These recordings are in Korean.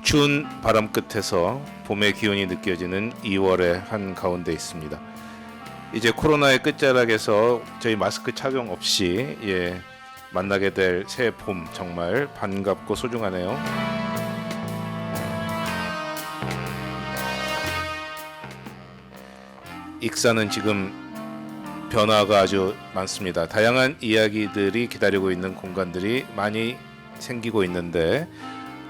추운 바람 끝에서 봄의 기온이 느껴지는 2월의 한 가운데 있습니다. 이제 코로나의 끝자락에서 저희 마스크 착용 없이 만나게 될 새 봄 정말 반갑고 소중하네요. 익산은 지금 변화가 아주 많습니다. 다양한 이야기들이 기다리고 있는 공간들이 많이 생기고 있는데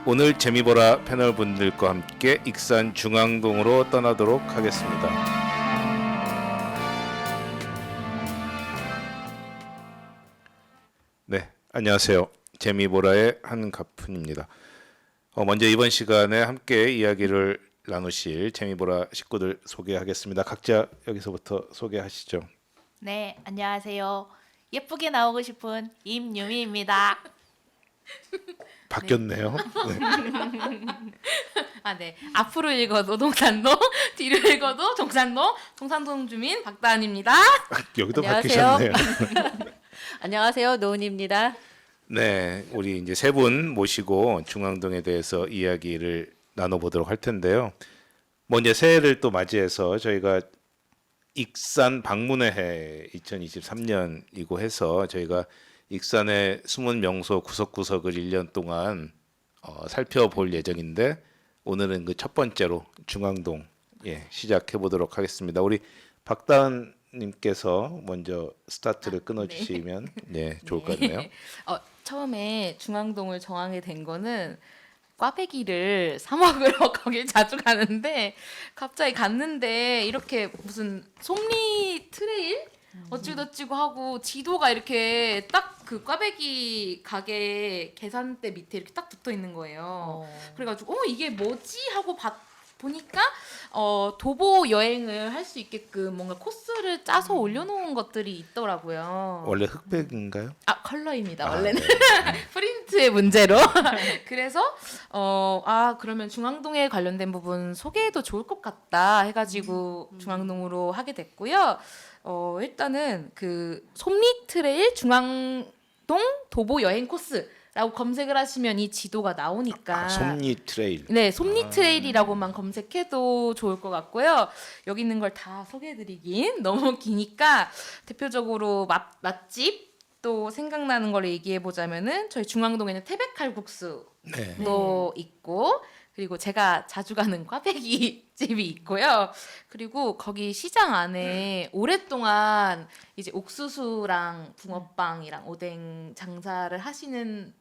오늘 재미보라 패널 분들과 함께 익산 중앙동으로 떠나도록 하겠습니다. 네, 안녕하세요. 재미보라의 한가푼입니다. 먼저 이번 시간에 함께 이야기를 나누실 재미보라 식구들 소개하겠습니다. 각자 여기서부터 소개하시죠. 네, 안녕하세요. 예쁘게 나오고 싶은 임유미입니다. 바뀌었네요. 네. 앞으로 읽어도 동산동, 뒤로 읽어도 동산동, 동산동 주민 박다은입니다. 여기도 안녕하세요. 바뀌셨네요. 안녕하세요, 노은입니다. 네, 우리 이제 세 분 모시고 중앙동에 대해서 이야기를 나눠보도록 할 텐데요. 먼저 새해를 또 맞이해서 저희가 익산 방문의 해 2023년이고 해서 저희가 익산의 숨은 명소 구석구석을 1년 동안 살펴볼 예정인데 오늘은 그 첫 번째로 중앙동 시작해 보도록 하겠습니다. 우리 박다은 님께서 먼저 스타트를 끊어주시면 좋을 것 같네요. 처음에 중앙동을 정하게 된 거는 꽈배기를 사 먹으러 거길 자주 가는데 갑자기 갔는데 이렇게 무슨 솜리 트레일 어찌고저찌고 하고 지도가 이렇게 딱 그 꽈배기 가게 계산대 밑에 이렇게 딱 붙어 있는 거예요. 그래가지고 이게 뭐지 하고 보니까 도보 여행을 할 수 있게끔 뭔가 코스를 짜서 올려놓은 것들이 있더라고요. 원래 흑백인가요? 컬러입니다. 원래는 프린트의 문제로. 그래서 그러면 중앙동에 관련된 부분 소개해도 좋을 것 같다 해가지고 중앙동으로 하게 됐고요. 일단은 그 솜리 트레일 중앙동 도보 여행 코스라고 검색을 하시면 이 지도가 나오니까 솜리 트레일. 네, 솜리 트레일이라고만 검색해도 좋을 것 같고요. 여기 있는 걸 다 소개해드리긴 너무 기니까 대표적으로 맛집 또 생각나는 걸 얘기해 보자면은 저희 중앙동에는 태백칼국수도 있고 그리고 제가 자주 가는 꽈배기 집이 있고요. 그리고 거기 시장 안에 오랫동안 이제 옥수수랑 붕어빵이랑 오뎅 장사를 하시는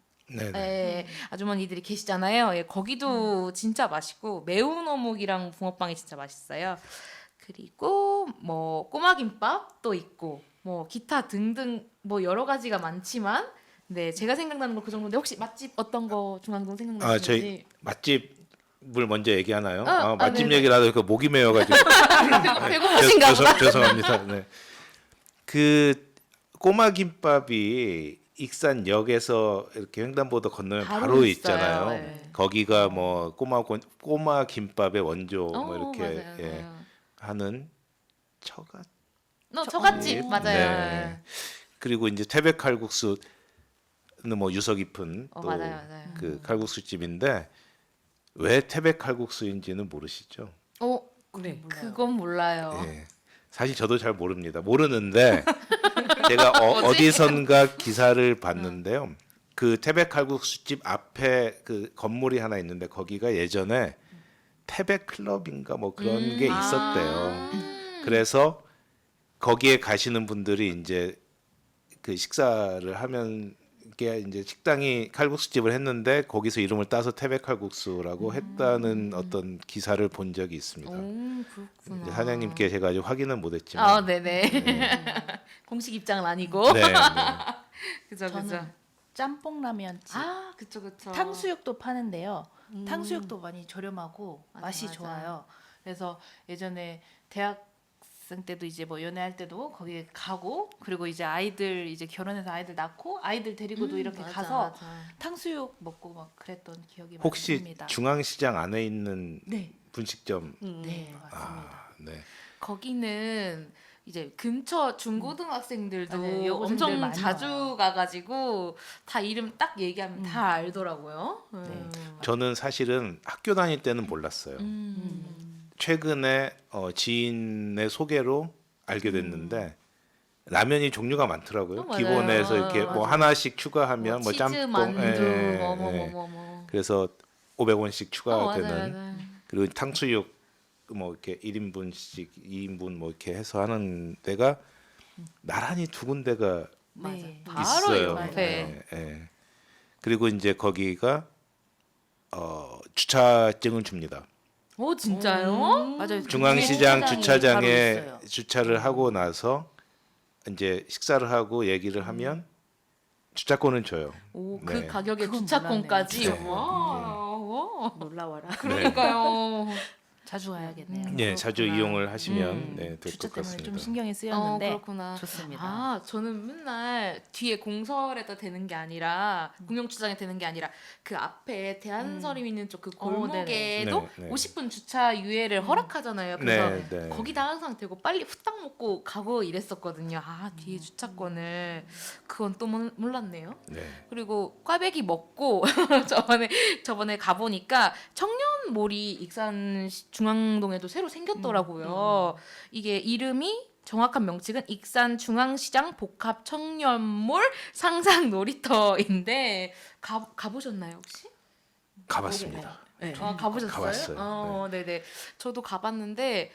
아주머니들이 계시잖아요. 거기도 진짜 맛있고 매운 어묵이랑 붕어빵이 진짜 맛있어요. 그리고 뭐 꼬마김밥도 있고 뭐 기타 등등 뭐 여러 가지가 많지만 제가 생각나는 거 그 정도인데 혹시 맛집 어떤 거 중앙동 생각나시는지? 저희 맛집을 먼저 얘기하나요? 맛집 네네. 얘기를 하다 보니까 목이 메어가지고 배고프신가 보다. 죄송합니다. 네. 그 꼬마 김밥이 익산역에서 이렇게 횡단보도 건너면 바로 있어요. 있잖아요. 네. 거기가 뭐 꼬마 김밥의 원조 뭐 이렇게 맞아요. 하는 처갓. 처갓집 맞아요. 네. 그리고 이제 태백칼국수는 뭐 유서 깊은 또 맞아요. 그 칼국수 집인데 왜 태백칼국수인지는 모르시죠? 네. 그건 몰라요. 사실 저도 잘 모릅니다. 모르는데 제가 어디선가 기사를 봤는데요. 그 태백칼국수집 앞에 그 건물이 하나 있는데 거기가 예전에 태백클럽인가 뭐 그런 게 있었대요. 그래서 거기에 가시는 분들이 이제 그 식사를 하면 게 이제 식당이 칼국수집을 했는데 거기서 이름을 따서 태백칼국수라고 했다는 어떤 기사를 본 적이 있습니다. 그렇구나. 이제 사장님께 제가 아직 확인은 못했지만. 네네. 공식 입장은 아니고. 네. 그죠. 저는 짬뽕라면집, 그쵸. 탕수육도 파는데요. 탕수육도 많이 저렴하고 맛이 맞아. 좋아요. 그래서 예전에 대학생 때도 이제 뭐 연애할 때도 거기 가고 그리고 이제 아이들 이제 결혼해서 아이들 낳고 아이들 데리고도 이렇게 가서 탕수육 먹고 막 그랬던 기억이 혹시 많습니다. 중앙시장 안에 있는 네, 분식점? 네 맞습니다. 네. 거기는 이제 근처 중고등학생들도 맞아요. 여고생들 엄청 많이 자주 와요. 가가지고 다 이름 딱 얘기하면 다 알더라고요. 저는 사실은 학교 다닐 때는 몰랐어요. 최근에 지인의 소개로 알게 됐는데 라면이 종류가 많더라고요. 맞아요. 기본에서 이렇게 뭐 맞아요. 하나씩 추가하면 뭐 치즈 짬뽕, 만두 예, 뭐뭐뭐뭐. 그래서 500원씩 추가되는 맞아요. 그리고 탕수육 뭐 이렇게 1인분씩 2인분 뭐 이렇게 해서 하는 데가 나란히 두 군데가 네. 맞아. 바로 있어요. 옆에. 예, 예. 그리고 이제 거기가 주차증을 줍니다. 오 진짜요? 맞아요. 중앙시장 바로 주차장에 있어요. 주차를 하고 나서 이제 식사를 하고 얘기를 하면 주차권을 줘요. 오 그 네. 가격에 그건 주차권까지. 몰랐네. 와. 놀라워라. 그러니까요. 자주 가야겠네요. 예, 자주 그렇구나. 이용을 하시면 네, 될 주차 것 때문에 같습니다. 좀 신경이 쓰였는데 그렇구나. 좋습니다. 아, 저는 맨날 뒤에 공설에다 대는 게 아니라 공영주차장에 대는 게 아니라 그 앞에 대한서림 있는 쪽 그 골목에도 네네. 네. 50분 주차 유예를 허락하잖아요. 그래서 네, 네. 거기다 항상 대고 빨리 후딱 먹고 가고 이랬었거든요. 아, 뒤에 주차권을 그건 또 몰랐네요. 네. 그리고 꽈배기 먹고 저번에 가보니까 청년몰이 익산 중앙동에도 새로 생겼더라고요. 이게 이름이 정확한 명칭은 익산 중앙시장 복합 청년몰 상상 놀이터인데 가보셨나요 혹시? 가봤습니다. 네. 아, 가보셨어요? 가봤어요. 네네. 저도 가봤는데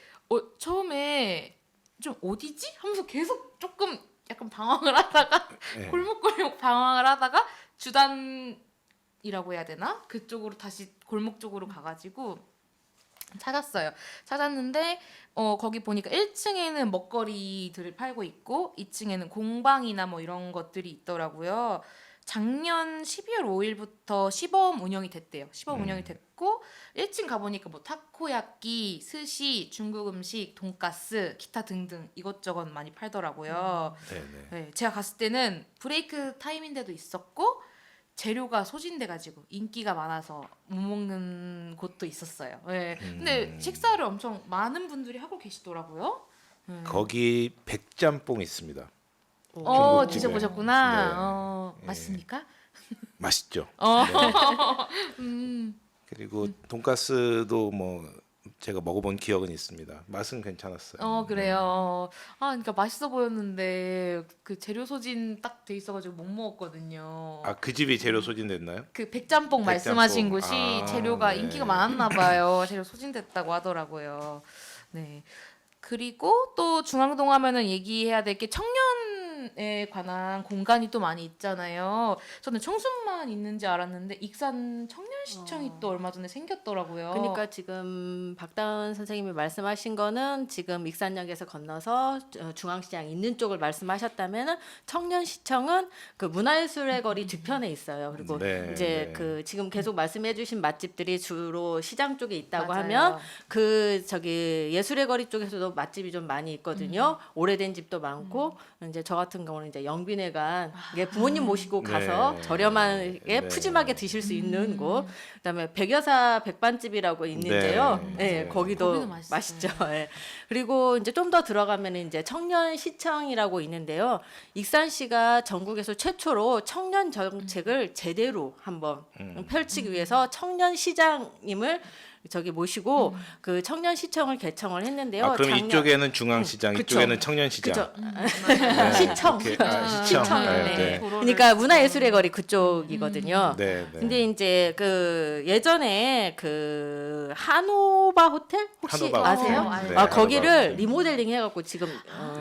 처음에 좀 어디지? 하면서 계속 조금 약간 방황을 하다가 네. 골목골목 방황을 하다가 주단이라고 해야 되나? 그쪽으로 다시 골목 쪽으로 가가지고 찾았는데 거기 보니까 1층에는 먹거리들을 팔고 있고 2층에는 공방이나 뭐 이런 것들이 있더라고요. 작년 12월 5일부터 시범 운영이 됐대요. 시범 운영이 됐고 1층 가보니까 뭐 타코야끼, 스시, 중국 음식, 돈가스, 기타 등등 이것저것 많이 팔더라고요. 네, 네. 네, 제가 갔을 때는 브레이크 타임인데도 있었고 재료가 소진돼가지고 인기가 많아서 못 먹는 곳도 있었어요. 네. 근데 식사를 엄청 많은 분들이 하고 계시더라고요. 거기 백짬뽕 있습니다. 어 중국집에. 드셔보셨구나. 네. 맛있습니까? 맛있죠. 어. 네. 그리고 돈가스도 뭐 제가 먹어본 기억은 있습니다. 맛은 괜찮았어요. 그래요. 아 그러니까 맛있어 보였는데 그 재료 소진 딱 돼 있어가지고 못 먹었거든요. 아, 그 집이 재료 소진됐나요? 그 백짬뽕 말씀하신 백짬뽕. 곳이 아, 재료가 네. 인기가 많았나 봐요. 재료 소진됐다고 하더라고요. 네. 그리고 또 중앙동 하면은 얘기해야 될 게 청년에 관한 공간이 또 많이 있잖아요. 저는 청순만 있는지 알았는데 익산 청년시청이 또 얼마 전에 생겼더라고요. 그러니까 지금 박다은 선생님이 말씀하신 거는 지금 익산역에서 건너서 중앙시장 있는 쪽을 말씀하셨다면은 청년시청은 그 문화예술의 거리 뒤편에 있어요. 그리고 네, 이제 네. 그 지금 계속 말씀해주신 맛집들이 주로 시장 쪽에 있다고 맞아요. 하면 그 저기 예술의 거리 쪽에서도 맛집이 좀 많이 있거든요. 오래된 집도 많고 이제 저 같은 경우는 이제 영빈회관 이게 부모님 모시고 가서 네. 저렴하게 네. 푸짐하게 드실 수 있는 곳. 그다음에 백여사 백반집이라고 있는데요. 네. 네, 네. 거기도 거기도 맛있어요. 맛있죠. 예. 그리고 이제 좀 더 들어가면 이제 청년시청이라고 있는데요. 익산시가 전국에서 최초로 청년 정책을 제대로 한번 펼치기 위해서 청년시장님을 저기 모시고 그 청년시청을 개청을 했는데요. 아, 그럼 작년- 이쪽에는 중앙시장, 그쵸. 이쪽에는 청년시장. 그죠. 네. 시청. 이렇게, 시청. 시청. 네, 네. 네. 그러니까 문화예술의 거리 그쪽이거든요. 네, 네. 근데 이제 그 예전에 그 한오바 호텔 혹시 한오바 아세요? 호텔. 네, 아 한오바 거기를 호텔. 리모델링 해갖고 지금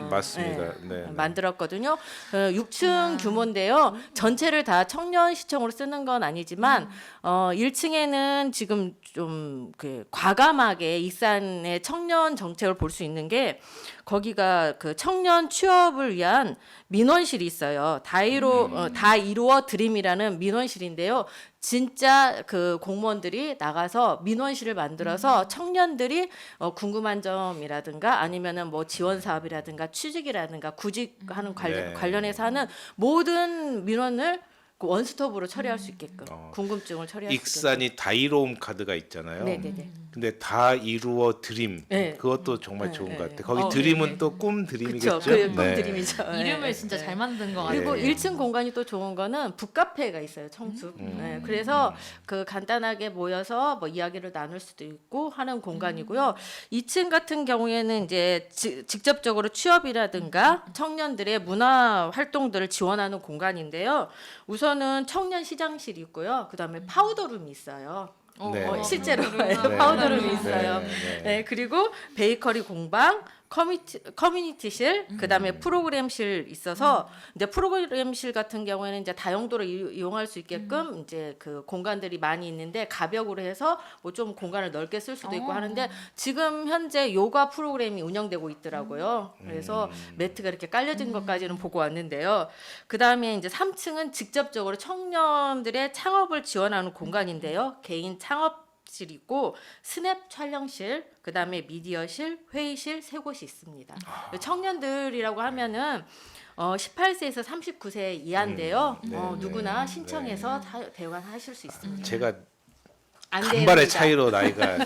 맞습니다. 네, 네. 만들었거든요. 6층 규모인데요. 전체를 다 청년 시청으로 쓰는 건 아니지만 1층에는 지금 좀 그 과감하게 익산의 청년 정책을 볼 수 있는 게 거기가 그 청년 취업을 위한 민원실이 있어요. 다 이루어 드림이라는 민원실인데요. 진짜 그 공무원들이 나가서 민원실을 만들어서 청년들이 궁금한 점이라든가 아니면은 뭐 지원 사업이라든가 취직이라든가 구직하는 네. 관련해서 하는 모든 민원을 그 원스톱으로 처리할 수 있게끔 궁금증을 처리할 수 있게끔. 익산이 다이로움 카드가 있잖아요. 네네네. 근데 다 이루어 드림 네. 그것도 정말 좋은 네, 것 네. 같아. 거기 어, 드림은 네. 또 꿈 드림이겠죠. 그쵸. 그 네. 꿈드림이죠. 이름을 네. 진짜 네. 잘 만든 것 그리고 같아요. 네. 1층 공간이 또 좋은 거는 북카페가 있어요. 청숙. 네, 그래서 그 간단하게 모여서 뭐 이야기를 나눌 수도 있고 하는 공간이고요. 2층 같은 경우에는 이제 직접적으로 취업이라든가 청년들의 문화 활동들을 지원하는 공간인데요. 우선은 청년 시장실이 있고요. 그다음에 파우더룸이 있어요. 네. 실제로 네. 파우더룸이 네. 있어요. 네. 네, 그리고 베이커리 공방, 커뮤니티실, 그다음에 프로그램실 있어서 이제 프로그램실 같은 경우에는 이제 다용도로 이용할 수 있게끔 이제 그 공간들이 많이 있는데 가벽으로 해서 뭐 좀 공간을 넓게 쓸 수도 있고 하는데 지금 현재 요가 프로그램이 운영되고 있더라고요. 그래서 매트가 이렇게 깔려진 것까지는 보고 왔는데요. 그다음에 이제 3층은 직접적으로 청년들의 창업을 지원하는 공간인데요. 개인 창업실 있고 스냅 촬영실, 그다음에 미디어실, 회의실 세 곳이 있습니다. 청년들이라고 하면은 18세에서 39세 이하인데요. 네, 누구나 네, 신청해서 대관하실 수 있습니다. 제가 안 간발의 됩니다. 차이로 나이가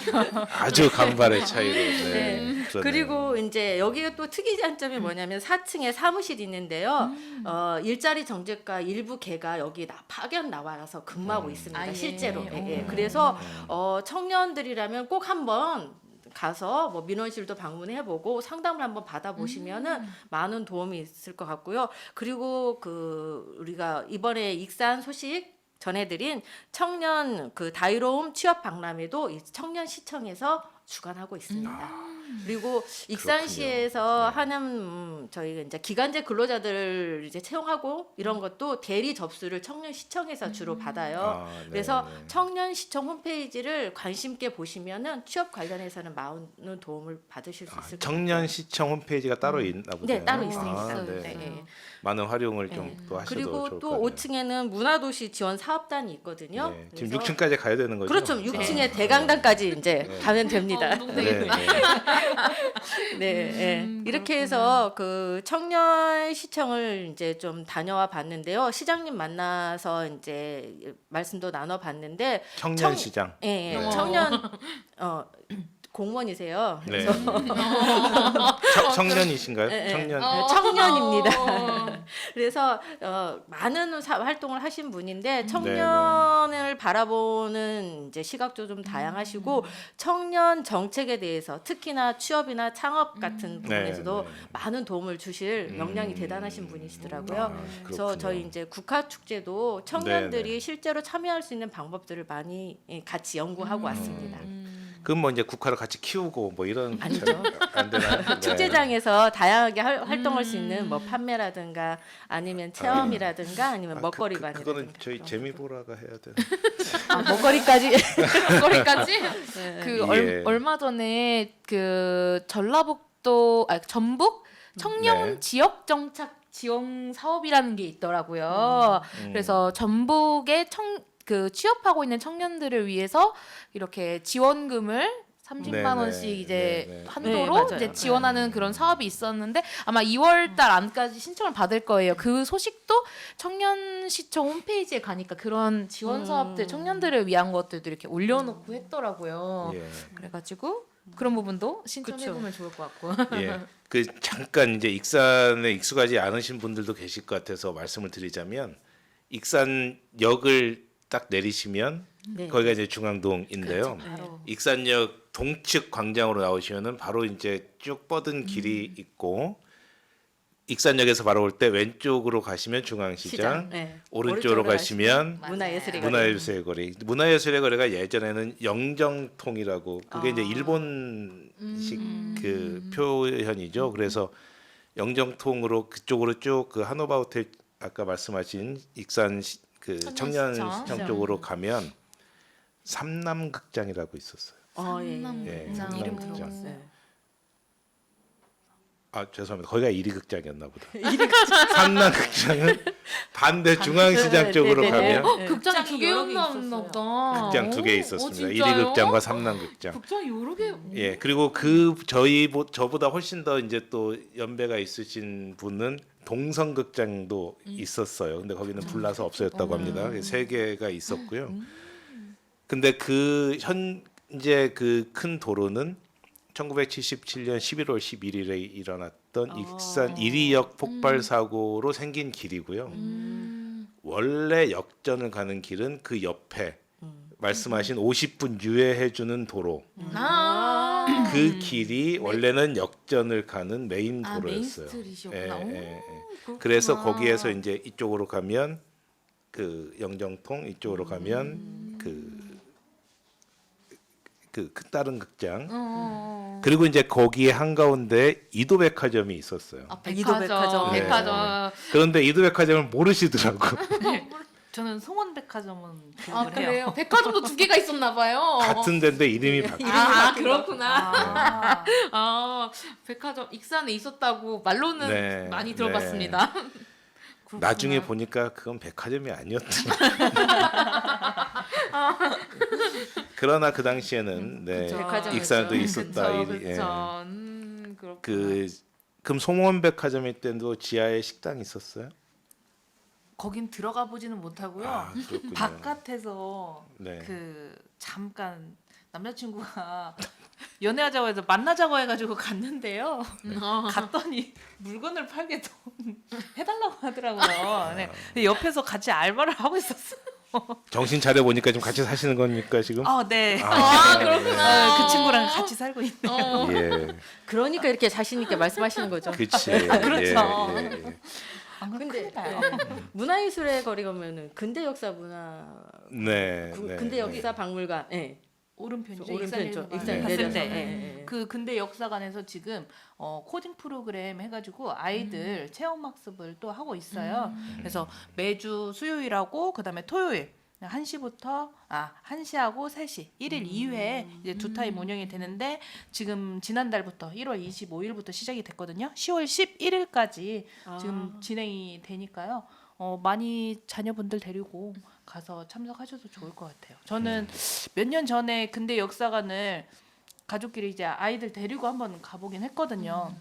아주 간발의 차이로. 네. 그러네요. 그리고 이제 여기가 또 특이 장점이 뭐냐면 4층에 사무실이 있는데요. 일자리 정책과 일부 개가 여기 파견 나와서 근무하고 있습니다. 아, 예. 실제로. 예. 그래서 청년들이라면 꼭 한번 가서 뭐 민원실도 방문해보고 상담을 한번 받아보시면은 많은 도움이 있을 것 같고요. 그리고 그 우리가 이번에 익산 소식 전해드린 청년 그 다이로움 취업 박람회도 이 청년시청에서 주관하고 있습니다. 그리고 익산시에서 하는 저희가 이제 기간제 근로자들 이제 채용하고 이런 것도 대리 접수를 청년시청에서 주로 받아요. 아, 네, 그래서 네. 청년시청 홈페이지를 관심 있게 보시면은 취업 관련해서는 많은 도움을 받으실 수 있을 것 같아요. 청년시청 홈페이지가 따로 있나 보네요. 네, 따로 아, 있습니다. 네. 네, 네. 많은 활용을 좀 또 하셔도 그리고 좋을 또 것 같네요. 5층에는 문화도시 지원 사업단이 있거든요. 네. 지금 그래서 6층까지 가야 되는 거죠? 그렇죠. 6층에 대강당까지 이제 가면 됩니다. 네, 네. 네, 이렇게 해서 그 청년 시청을 이제 좀 다녀와 봤는데요. 시장님 만나서 이제 말씀도 나눠 봤는데 청년시장. 예, 예. 네. 청년 공무원이세요. 네. 그래서 청년이신가요? 네, 네. 청년. 청년입니다. 그래서 많은 활동을 하신 분인데 청년을 바라보는 이제 시각도 좀 다양하시고 청년 정책에 대해서 특히나 취업이나 창업 같은 부분에서도 네, 네. 많은 도움을 주실 역량이 대단하신 분이시더라고요. 아, 그래서 그렇군요. 저희 이제 국화 축제도 청년들이 네, 네. 실제로 참여할 수 있는 방법들을 많이 같이 연구하고 왔습니다. 그럼 뭐 이제 국화를 같이 키우고 뭐 이런 아니죠. 안 되나요? 네. 축제장에서 다양하게 활동할 수 있는 뭐 판매라든가 아니면 체험이라든가 아니면 먹거리반이라든가 그거는 저희 재미보라가 해야 되나? 먹거리까지 거기까지 그 예. 얼마 전에 그 전북 청년 네. 지역 정착 지원 사업이라는 게 있더라고요. 그래서 전북의 그 취업하고 있는 청년들을 위해서 이렇게 지원금을 30만 네, 원씩 네, 이제 네, 네. 한도로 네, 맞아요. 이제 지원하는 그런 사업이 있었는데 아마 2월 달 안까지 신청을 받을 거예요. 그 소식도 청년시청 홈페이지에 가니까 그런 지원 사업들 청년들을 위한 것들도 이렇게 올려놓고 했더라고요. 예. 그래가지고 그런 부분도 신청해보면 좋을 것 같고. 예. 그 잠깐 이제 익산에 익숙하지 않으신 분들도 계실 것 같아서 말씀을 드리자면 익산역을 딱 내리시면 네. 거기가 이제 중앙동인데요. 그렇죠. 바로. 익산역 동측 광장으로 나오시면은 바로 이제 쭉 뻗은 길이 있고 익산역에서 바로 올 때 왼쪽으로 가시면 중앙시장, 시장, 네. 오른쪽으로 가시면 문화예술의 거리. 문화예술의 거리. 문화예술의 거리가 예전에는 영정통이라고 그게 이제 일본식 그 표현이죠. 그래서 영정통으로 그쪽으로 쭉 그 하노바 호텔 아까 말씀하신 익산 그 청년시청. 청년시청 쪽으로 가면 삼남극장이라고 있었어요. 예. 예, 삼남극장. 이름 삼남극장. 들어봤어요. 아 죄송합니다. 거기가 1위 극장이었나 보다. 삼남극장은 반대 중앙시장 쪽으로 네, 네, 네. 가면 네. 극장이 극장이 2개 여러 개 있었나 보다. 극장 2개 있었습니다. 1위 극장과 삼남극장. 극장이 여러 개. 예, 그리고 저보다 훨씬 더 이제 또 연배가 있으신 분은 동성극장도 있었어요. 근데 거기는 불나서 없어졌다고 합니다. 3개가 있었고요. 근데 그 현재 그 큰 도로는 1977년 11월 11일에 일어났던 익산 1위역 폭발 사고로 생긴 길이고요. 원래 역전을 가는 길은 그 옆에 말씀하신 50분 유예해주는 도로. 그 길이 원래는 역전을 가는 메인 아, 메인 도로였어요. 스트리트였구나. 그래서 거기에서 이제 이쪽으로 가면 그 영정통, 이쪽으로 가면 그 다른 극장. 그리고 이제 거기에 한가운데 이도백화점이 있었어요. 아, 이도백화점. 백화점. 그런데 이도백화점을 모르시더라고. 저는 송원백화점은 아, 기억을 해요. 그래요? 백화점도 2개가 있었나 봐요. 같은 데인데 이름이 바뀌었어요. 아, 그렇구나. 아, 아, 백화점 익산에 있었다고 말로는 네, 많이 들어봤습니다. 그렇구나. 나중에 보니까 그건 백화점이 아니었더라. 그러나 그 당시에는 네, 백화점이었죠. 익산에도 있었다. 그쵸, 예. 그쵸. 그렇구나. 그럼 송원백화점일 때도 지하에 식당이 있었어요? 거긴 들어가 보지는 못하고요. 아, 그렇군요. 바깥에서 네. 그 잠깐 남자친구가 연애하자고 해서 만나자고 해가지고 갔는데요. 갔더니 물건을 팔게 돈 해달라고 하더라고요. 네. 근데 옆에서 같이 알바를 하고 있었어요. 정신 차려 보니까 좀 같이 사시는 겁니까 지금? 네. 아, 그렇구나. 그 친구랑 같이 살고 있는. 예, 그러니까 이렇게 자신 있게 말씀하시는 거죠. 그렇지. 그렇죠. 예. 안 그럼 근데 큰일 나요. 문화예술의 거리 가면은 근대 역사 문화 네, 네. 근대 역사 박물관. 예. 오른편이죠. 오른편이죠. 익산 익산 갔을 내려서. 때. 예, 예. 그 근대 역사관에서 지금 코딩 프로그램 해가지고 아이들 체험 학습을 또 하고 있어요. 그래서 매주 수요일하고 그다음에 토요일 1시부터 1시하고 3시 1일 2회 이제 2타임 운영이 되는데 지금 지난달부터 1월 25일부터 시작이 됐거든요. 10월 11일까지 지금 진행이 되니까요. 많이 자녀분들 데리고 가서 참석하셔도 좋을 것 같아요. 저는 몇 년 전에 근대 역사관을 가족끼리 이제 아이들 데리고 한번 가보긴 했거든요.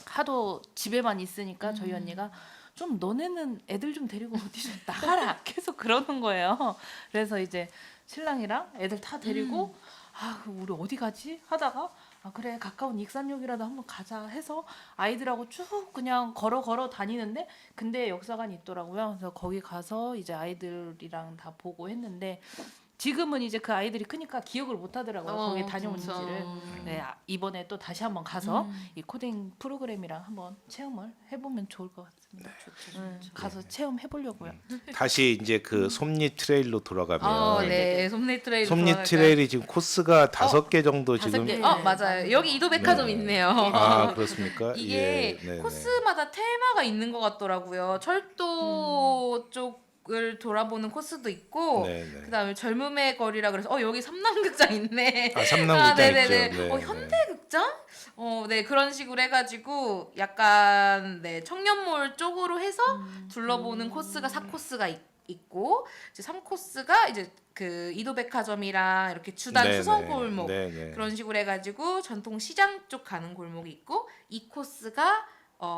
하도 집에만 있으니까 저희 언니가 좀 너네는 애들 좀 데리고 어디 좀 나가라 계속 그러는 거예요. 그래서 이제 신랑이랑 애들 다 데리고 그럼 우리 어디 가지 하다가 그래 가까운 익산역이라도 한번 가자 해서 아이들하고 쭉 그냥 걸어 다니는데 근데 역사관이 있더라고요. 그래서 거기 가서 이제 아이들이랑 다 보고 했는데 지금은 이제 그 아이들이 크니까 기억을 못 하더라고요. 거기 다녀온지를. 네, 이번에 또 다시 한번 가서 이 코딩 프로그램이랑 한번 체험을 해보면 좋을 것 같습니다. 가서 체험해 보려고요. 다시 이제 그 솜리 트레일로 돌아가면 네, 솜리 트레일. 솜리 트레일이 지금 코스가 5개 정도 지금 개. 맞아요. 여기 이도백화점 네. 있네요. 아 그렇습니까? 이게 예, 네, 네. 코스마다 테마가 있는 것 같더라고요. 철도 쪽을 돌아보는 코스도 있고, 네, 네. 그다음에 젊음의 거리라 그래서 여기 삼남극장 있네. 아, 삼남극장 네네네. 있죠. 네, 현대극장? 네 그런 식으로 해가지고 약간 청년몰 쪽으로 해서 둘러보는 코스가 4코스가 있고 이제 3코스가 이제 그 이도백화점이랑 이렇게 주단 네, 수성 네. 골목 네, 네. 그런 식으로 해가지고 전통 시장 쪽 가는 골목이 있고 이 코스가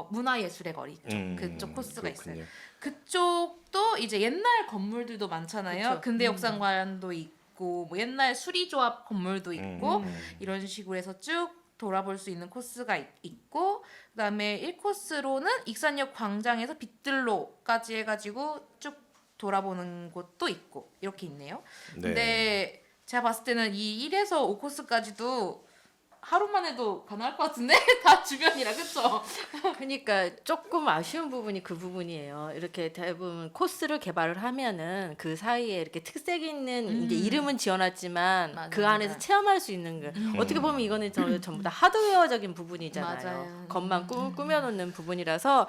문화예술의 거리 쪽 그쪽 코스가 그렇군요. 있어요. 그쪽도 이제 옛날 건물들도 많잖아요. 그쵸. 근대 역사관도 있고 뭐 옛날 수리조합 건물도 있고 이런 식으로 해서 쭉 돌아볼 수 있는 코스가 있고 그다음에 1코스로는 익산역 광장에서 빗들로까지 해가지고 쭉 돌아보는 곳도 있고 이렇게 있네요. 네. 근데 제가 봤을 때는 이 1에서 5코스까지도 하루만 해도 가능할 것 같은데 다 주변이라 그쵸? 그러니까 조금 아쉬운 부분이 그 부분이에요. 이렇게 대부분 코스를 개발을 하면은 그 사이에 이렇게 특색 있는 이제 이름은 지어놨지만 맞아요, 그 안에서 맞아요. 체험할 수 있는 거. 어떻게 보면 이거는 전부 다 하드웨어적인 부분이잖아요. 맞아요. 겉만 꾸며놓는 부분이라서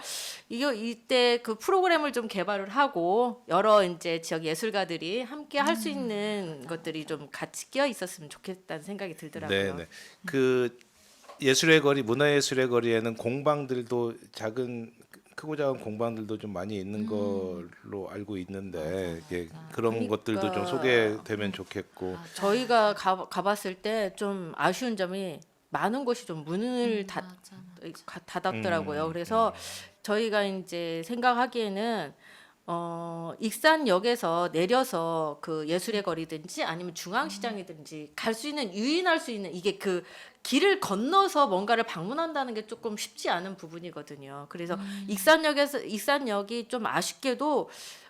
이때 그 프로그램을 좀 개발을 하고 여러 이제 지역 예술가들이 함께 할 수 있는 것들이 좀 같이 끼어 있었으면 좋겠다는 생각이 들더라고요. 네, 네. 그 예술의 거리, 문화예술의 거리에는 공방들도 크고 작은 공방들도 좀 많이 있는 걸로 알고 있는데 그런 그러니까. 것들도 좀 소개되면 좋겠고. 저희가 가봤을 때 좀 아쉬운 점이 많은 곳이 좀 문을 닫았더라고요. 그래서 저희가 이제 생각하기에는 익산역에서 내려서 그 예술의 거리든지 아니면 중앙시장이든지 갈 수 있는 유인할 수 있는 이게 그 길을 건너서 뭔가를 방문한다는 게 조금 쉽지 않은 부분이거든요. 그래서 익산역이 좀 아쉽게도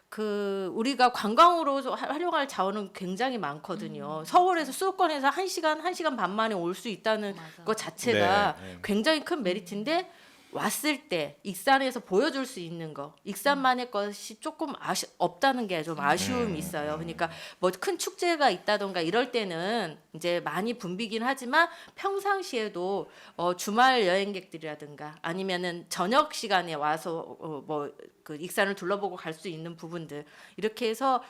그 우리가 관광으로 활용할 자원은 굉장히 많거든요. 서울에서 수도권에서 1시간 반 만에 올 수 있다는 것 자체가 네. 굉장히 큰 메리트인데 왔을 때 익산에서 보여줄 수 있는 거, 익산만의 것이 조금 없다는 게 좀 아쉬움이 있어요. 그러니까 뭐 큰 축제가 있다던가 이럴 때는 이제 많이 붐비긴 하지만 평상시에도 주말 여행객들이라든가 아니면은 저녁 시간에 와서 뭐 그 익산을 둘러보고 갈 수 있는 부분들 이렇게 해서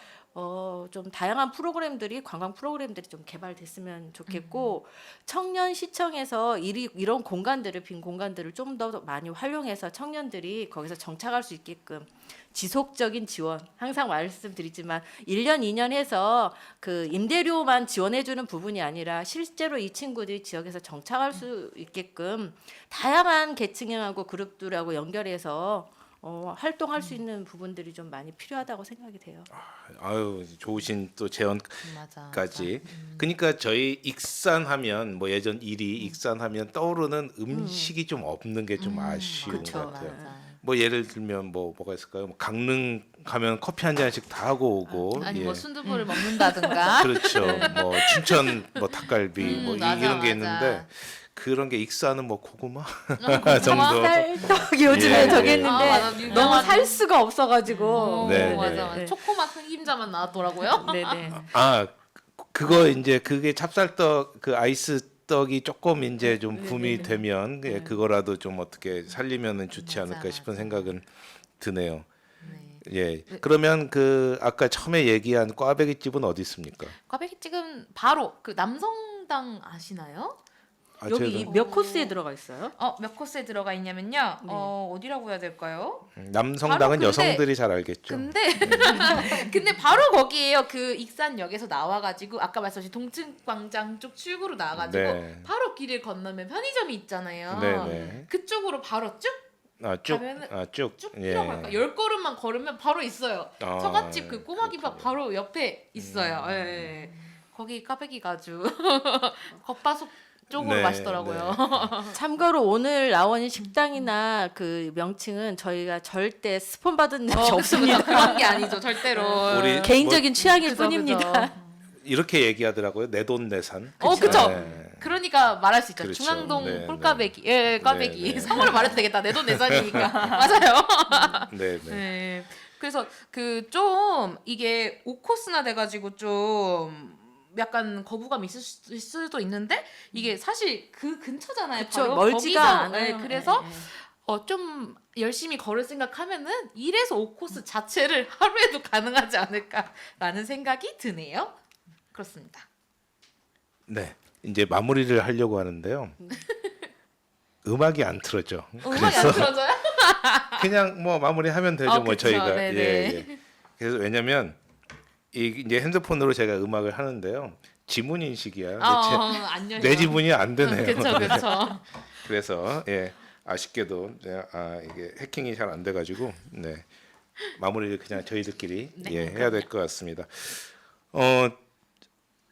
좀 다양한 프로그램들이 관광 프로그램들이 좀 개발됐으면 좋겠고 청년시청에서 이런 공간들을 빈 공간들을 좀 더 많이 활용해서 청년들이 거기서 정착할 수 있게끔 지속적인 지원 항상 말씀드리지만 1년 2년 해서 그 임대료만 지원해 주는 부분이 아니라 실제로 이 친구들이 지역에서 정착할 수 있게끔 다양한 계층하고 그룹들하고 연결해서 활동할 수 있는 부분들이 좀 많이 필요하다고 생각이 돼요. 아유 좋으신 또 맞아. 제언까지. 그러니까 저희 익산하면 뭐 예전 일이 익산하면 떠오르는 음식이 좀 없는 게 좀 아쉬운 그쵸. 것 같아요. 맞아. 뭐 예를 들면 뭐가 있을까요? 뭐 강릉 가면 커피 한 잔씩 다 하고 오고. 아니 예. 뭐 순두부를 먹는다든가. 그렇죠. 뭐 춘천 뭐 닭갈비 뭐 맞아, 이런 게 맞아. 있는데 그런 게 익산은 뭐 고구마 고구마? 정도. 쌀떡 요즘에 예, 저기 예. 했는데 맞아. 너무 유명한- 살 수가 없어가지고. 네, 맞아 네. 맞아. 네. 초코맛 흑임자만 나왔더라고요. 네네. 아 그거 이제 그게 찹쌀떡 그 아이스 떡이 조금 이제 좀 붐이 되면 예, 그거라도 좀 어떻게 살리면은 좋지 맞아, 않을까 싶은 맞아. 생각은 드네요. 네. 예. 그러면 그 아까 처음에 얘기한 꽈배기 집은 어디 있습니까? 꽈배기 지금 바로 그 남성당 아시나요? 아, 여기 제가 몇 코스에 들어가 있어요? 몇 코스에 들어가 있냐면요. 네. 어디라고 해야 될까요? 남성당은 바로 근데- 여성들이 잘 알겠죠. 근데 근데 바로 거기에요. 그 익산역에서 나와가지고 아까 말씀하신 동층광장 쪽 출구로 나와가지고 네. 바로 길을 건너면 편의점이 있잖아요. 네네. 그쪽으로 바로 쭉 가면은 쭉. 뛰라고 할까? 10걸음만 걸으면 바로 있어요. 아, 처갓집 그 꼬마김밥 그렇군요. 바로 옆에 있어요. 예. 거기 꽈배기가 아주 겉바속 쪽으로 네, 맛있더라고요. 참고로 오늘 나온 식당이나 그 명칭은 저희가 절대 스폰 받은 적이 없습니다. 그런 게 아니죠, 절대로. 우리 개인적인 취향일 그죠, 뿐입니다. 그죠. 이렇게 얘기하더라고요. 내돈내산. 그쵸. 네. 그러니까 말할 수 있죠. 그렇죠. 중앙동 네, 꿀꽈배기. 예, 꽈배기. 네, 네. 성으로 말해도 되겠다. 내돈내산이니까. 맞아요. 네, 네. 네. 그래서 그 좀 이게 5코스나 돼가지고 좀 약간 거부감 있을 수도 있는데 이게 사실 그 근처잖아요. 그쵸, 바로 멀지가 거기서, 않아요. 네, 그래서 네, 네. 좀 열심히 걸을 생각하면은 1에서 5코스 자체를 하루에도 가능하지 않을까라는 생각이 드네요. 그렇습니다. 네. 이제 마무리를 하려고 하는데요. 음악이 안 틀어져. 음악이 안 틀어져요? 그냥 뭐 마무리하면 되죠. 뭐 그쵸. 저희가. 네네. 예. 그래서 왜냐면 이제 핸드폰으로 제가 음악을 하는데요. 지문 인식이야. 안 열려. 내 지문이 안 되네요. 그렇죠, 그렇죠. 그래서 예. 아쉽게도 이게 해킹이 잘 안 돼가지고 네. 마무리를 그냥 저희들끼리 예, 해야 될 것 같습니다.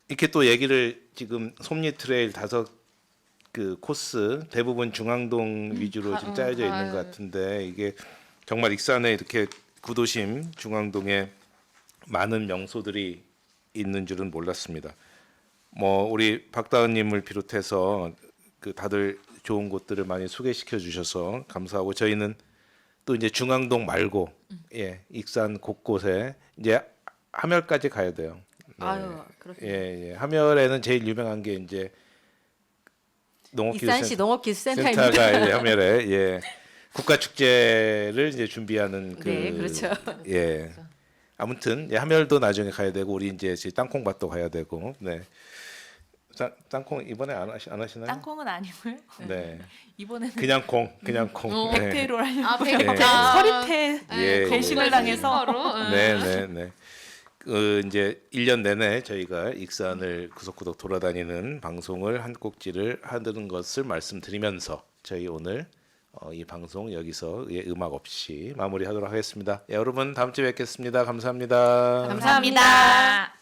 이렇게 또 얘기를 지금 솜리 트레일 5그 코스 대부분 중앙동 위주로 지금 짜여져 있는 것 같은데 이게 정말 익산에 이렇게 구도심 중앙동에 많은 명소들이 있는 줄은 몰랐습니다. 뭐 우리 박다은님을 비롯해서 그 다들 좋은 곳들을 많이 소개시켜 주셔서 감사하고 저희는 또 이제 중앙동 말고 예 익산 곳곳에 이제 함열까지 가야 돼요. 네. 아유, 그렇습니다. 예. 함열에는 제일 유명한 게 이제 익산시 농업기술센터입니다. 센터가 이제 함열에 예 국가 축제를 이제 준비하는 그 네, 그렇죠. 예 아무튼 예, 함열도 나중에 가야 되고 우리 이제 땅콩밭도 가야 되고 네 땅콩 이번에 안 하시나요? 땅콩은 아니고요. 네 이번에는 그냥 콩 네. 백태로 하려고. 백태. 서리태 예, 공심을 당해서. 네. 이제 1년 내내 저희가 익산을 구석구석 돌아다니는 방송을 한 꼭지를 하는 것을 말씀드리면서 저희 오늘 이 방송 여기서 음악 없이 마무리하도록 하겠습니다. 여러분 다음 주에 뵙겠습니다. 감사합니다. 감사합니다.